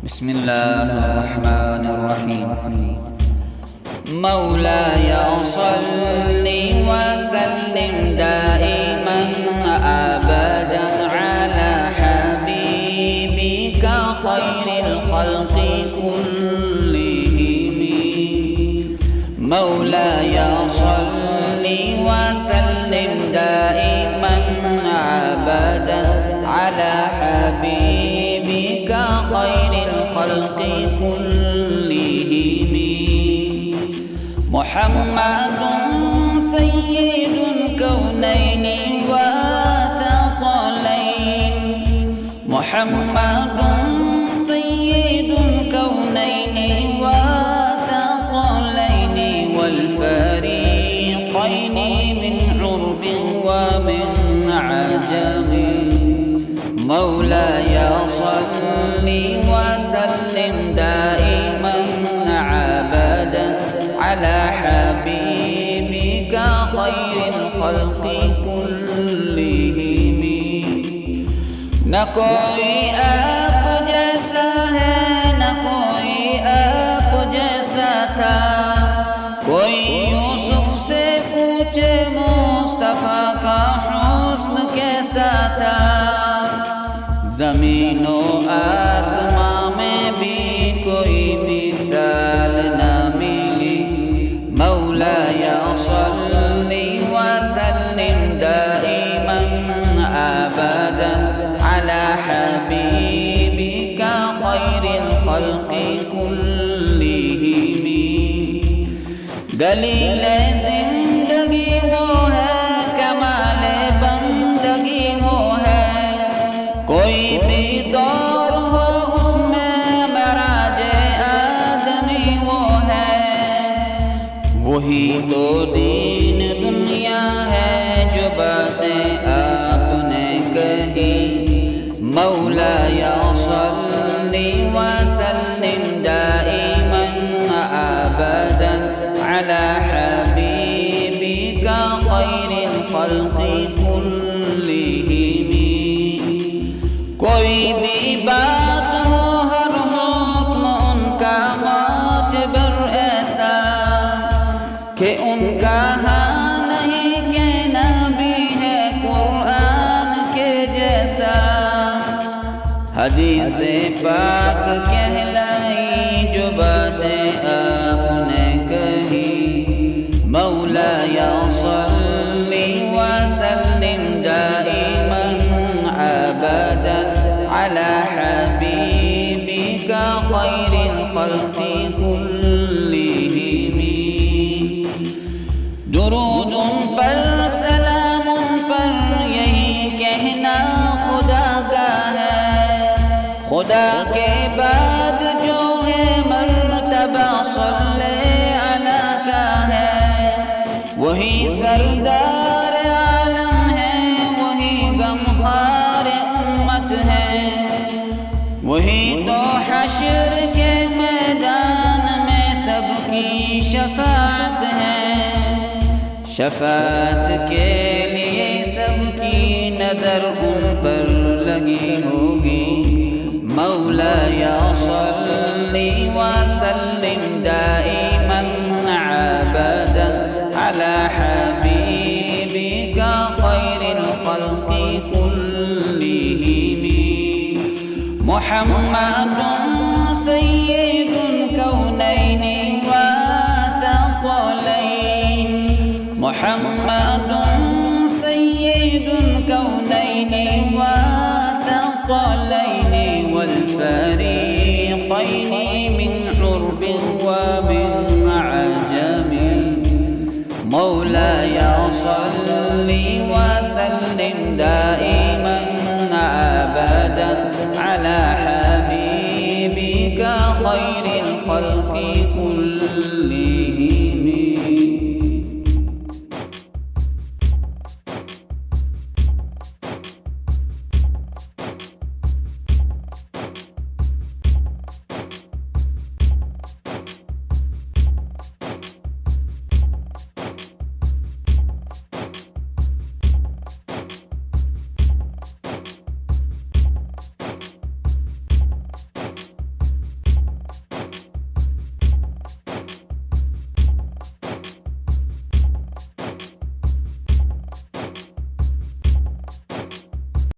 بسم الله الرحمن الرحيم. مولاي صل وسلم دائما أبدا على حبيبك خير الخلق كلهم. مولاي صل وسلم دائما أبدا على حبيبك خير الخلق كلهم. محمد سيد الكونين وثقلين. محمد سيد الكونين وثقلين والفريقين من عرب ومن عجم. مولاي صل وسلم دائما أبدا على حبيبك خير الخلق كلهم. نہ کوئی آپ جیسا ہے نہ کوئی آپ جیسا تھا. کوئی یوسف سے پوچھے مصطفیٰ کا حسن کیسا تھا. زمین و آسمان میں بھی کوئی مثال نہ ملی. مولاي صل وسلم دائما أبدا على حبيبك خير الخلق كلهم. دلیل زندگی وہ ہے کمال بندگی وہ ہے. کوئی بھی دور ہو اس میں معراج آدمی وہ ہے. وہی تو دین دنیا ہے جو باتیں آپ نے کہی. مولاي صل وسلم دائما أبدا على حبيبك خير الخلق كلهم. کوئی بھی بات ہو ہر حکم ان کا معتبر ایسا کہ ان کا ہاں نہیں کہنا بھی ہے قرآن کے جیسا. حدیث پاک کہلائی جو باتیں آپ نے کہی. مولاي صل وسلم دائما أبدا على حبيبك خير الخلق كلهم. درود پر سلام پر یہی کہنا خدا کا ہے. خدا کے بعد جو ہے مرتبہ صلی علی کا ہے. وہی سردار عالم ہے وہی غمخوار امت ہے. وہی تو حشر کے میدان میں سب کی شفاعت ہے. شفاعت کے لیے سب کی نظر ان پر لگی ہوگی. مولاي صل وسلم دائما أبدا على حبيبك خير الخلق كلهم. محمد